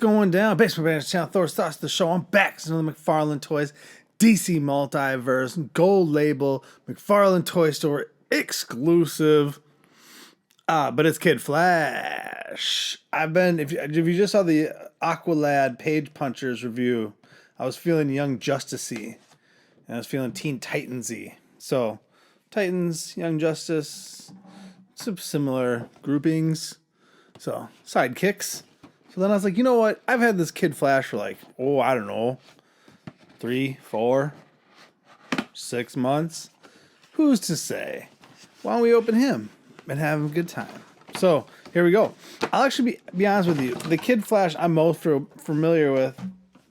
going down? Basement Banners Channel, Thor starts the show. I'm back. It's another McFarlane Toys DC Multiverse Gold Label McFarlane Toy Store exclusive. But it's Kid Flash. If you just saw the Aqualad Page Punchers review, I was feeling Young Justice-y. And I was feeling Teen Titans-y. So, Titans, Young Justice, some similar groupings. So, sidekicks. So then I was like, you know what? I've had this Kid Flash for like, I don't know, 3, 4, 6 months. Who's to say? Why don't we open him and have a good time? So here we go. I'll actually be honest with you. The Kid Flash I'm most familiar with,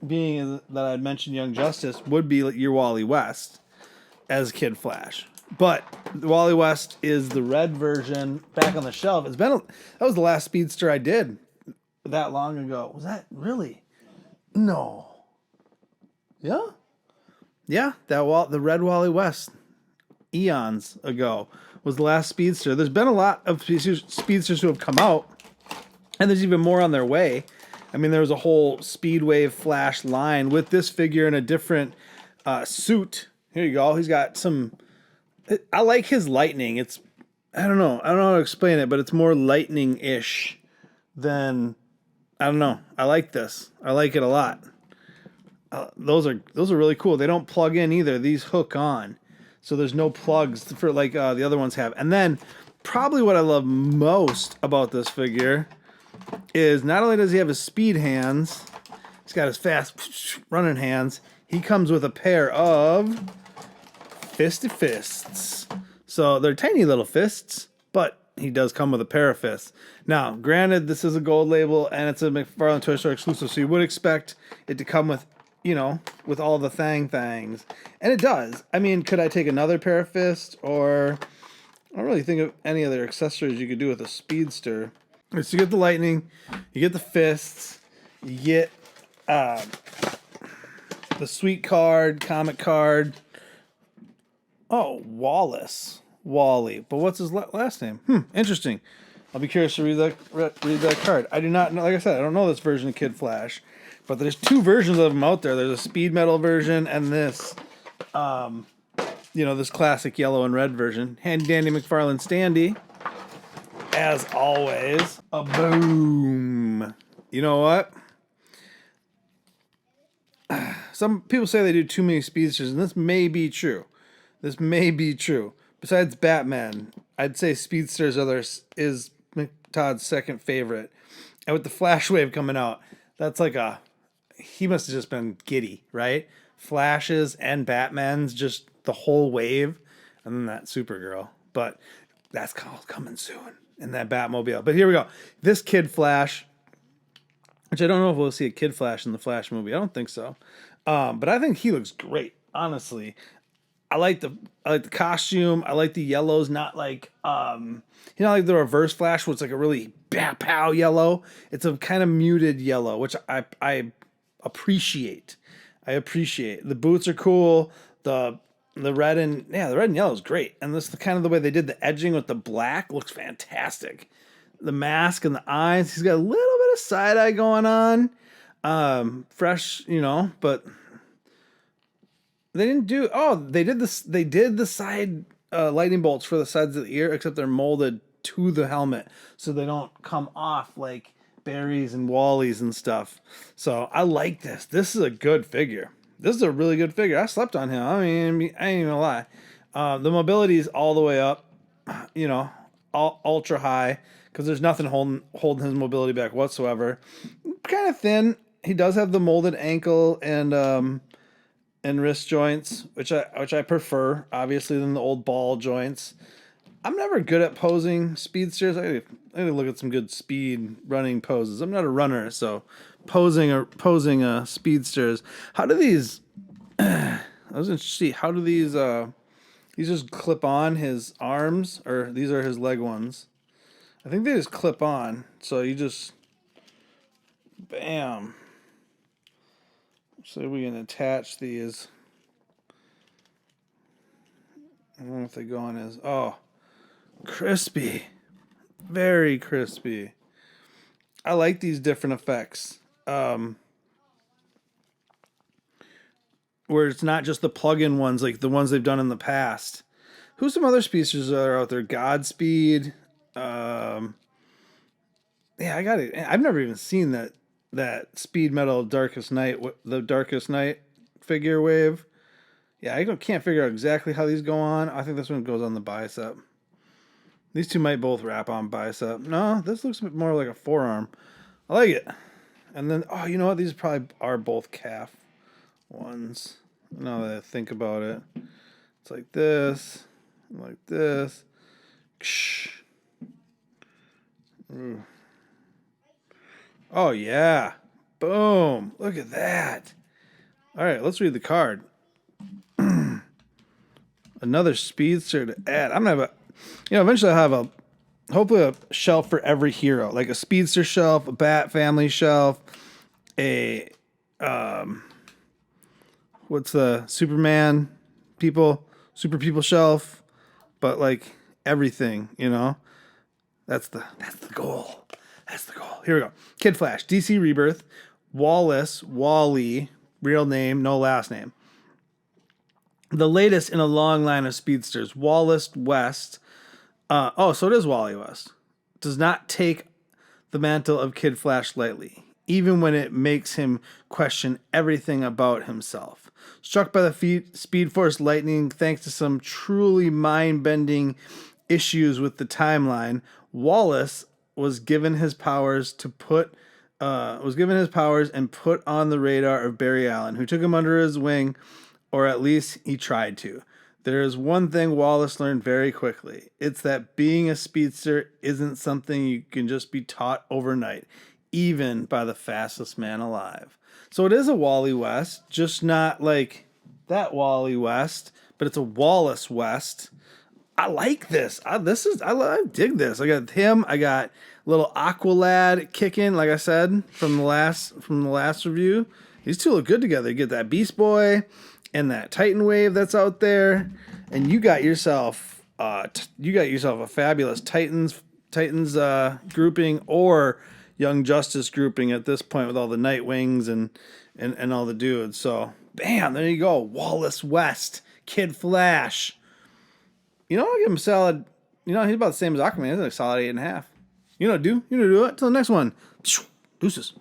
being that I'd mentioned Young Justice, would be your Wally West as Kid Flash. But the Wally West is the red version back on the shelf. That was the last speedster I did that long ago. Was that really? No. Yeah? Yeah, the red Wally West eons ago was the last speedster. There's been a lot of speedsters who have come out, and there's even more on their way. I mean, there was a whole Speedwave Flash line with this figure in a different suit. Here you go. He's got some... I like his lightning. I don't know how to explain it, but it's more lightning-ish than... I don't know. I like this. I like it a lot. Those are really cool. They don't plug in either. These hook on. So there's no plugs for like the other ones have. And then probably what I love most about this figure is not only does he have his speed hands, he's got his fast running hands, he comes with a pair of fisty fists. So they're tiny little fists, but he does come with a pair of fists. Now, granted, this is a gold label and it's a McFarlane Toy Store exclusive, so you would expect it to come with, with all the things. And it does. I mean, could I take another pair of fists? Or I don't really think of any other accessories you could do with a speedster. So you get the lightning, you get the fists, you get the sweet card, comic card. Oh, Wally. But what's his last name? Interesting. I'll be curious to read that card. I do not know. Like I said, I don't know this version of Kid Flash, but there's 2 versions of him out there. There's a speed metal version and this, this classic yellow and red version. Handy dandy McFarlane standee, as always. A boom. You know what? Some people say they do too many speedsters, and this may be true. Besides Batman, I'd say speedsters is Todd's second favorite. And with the Flash wave coming out, that's like he must have just been giddy, right? Flashes and Batman's, just the whole wave, and then that Supergirl. But that's coming soon in that Batmobile. But here we go. This Kid Flash, which I don't know if we'll see a Kid Flash in the Flash movie. I don't think so. But I think he looks great, honestly. I like the costume. I like the yellows, not like like the Reverse Flash, where it's like a really pow yellow. It's a kind of muted yellow, which I appreciate. The boots are cool. The red and yellow is great. And this kind of the way they did the edging with the black looks fantastic. The mask and the eyes. He's got a little bit of side eye going on. Fresh, but they didn't do. Oh, they did this. They did the side lightning bolts for the sides of the ear, except they're molded to the helmet, so they don't come off like Barry's and Wally's and stuff. So I like this. This is a good figure. This is a really good figure. I slept on him. I mean, I ain't even gonna lie. The mobility is all the way up, ultra high, because there's nothing holding his mobility back whatsoever. Kind of thin. He does have the molded ankle and wrist joints, which I prefer, obviously, than the old ball joints. I'm never good at posing speedsters. I need to look at some good speed running poses. I'm not a runner, so posing speedsters. How do these? I was going to see, how do these just clip on his arms, or these are his leg ones? I think they just clip on. So you just bam. So we can attach these. I don't know if they go on as crispy. Very crispy. I like these different effects. where it's not just the plug-in ones like the ones they've done in the past. Who's some other speedsters that are out there? Godspeed. Yeah, I got it. I've never even seen that Speed Metal Darkest Night, the Darkest Night figure wave. Yeah, can't figure out exactly how these go on. I think this one goes on the bicep. These two might both wrap on bicep. No, this looks more like a forearm. I like it. And then, oh, you know what? These probably are both calf ones. Now that I think about it, it's like this, like this. Ooh. Oh yeah, boom! Look at that. All right, let's read the card. Another speedster to add. I'm gonna have eventually I'll have hopefully a shelf for every hero, like a speedster shelf, a Bat Family shelf, a what's the Superman super people shelf, but like everything, That's the goal. That's the goal. Here we go. Kid Flash, DC Rebirth, Wallace, Wally, real name, no last name. The latest in a long line of speedsters, Wallace West. So it is Wally West. Does not take the mantle of Kid Flash lightly, even when it makes him question everything about himself. Struck by the Speed Force lightning, thanks to some truly mind-bending issues with the timeline, Wallace was given his powers and put on the radar of Barry Allen, who took him under his wing, or at least he tried to. There is one thing Wallace learned very quickly. It's that being a speedster isn't something you can just be taught overnight, even by the fastest man alive. So it is a Wally West, just not like that Wally West, but it's a Wallace West. I like this. I dig this. I got him. I got little Aqualad kicking, like I said from the last review. These two look good together. You get that Beast Boy and that Titan Wave that's out there, and you got yourself a fabulous Titans grouping or Young Justice grouping at this point with all the Nightwings and all the dudes. So bam, there you go. Wallace West, Kid Flash. I'll give him a solid. He's about the same as Aquaman. He's like a solid 8.5. Do it. Till the next one. Deuces.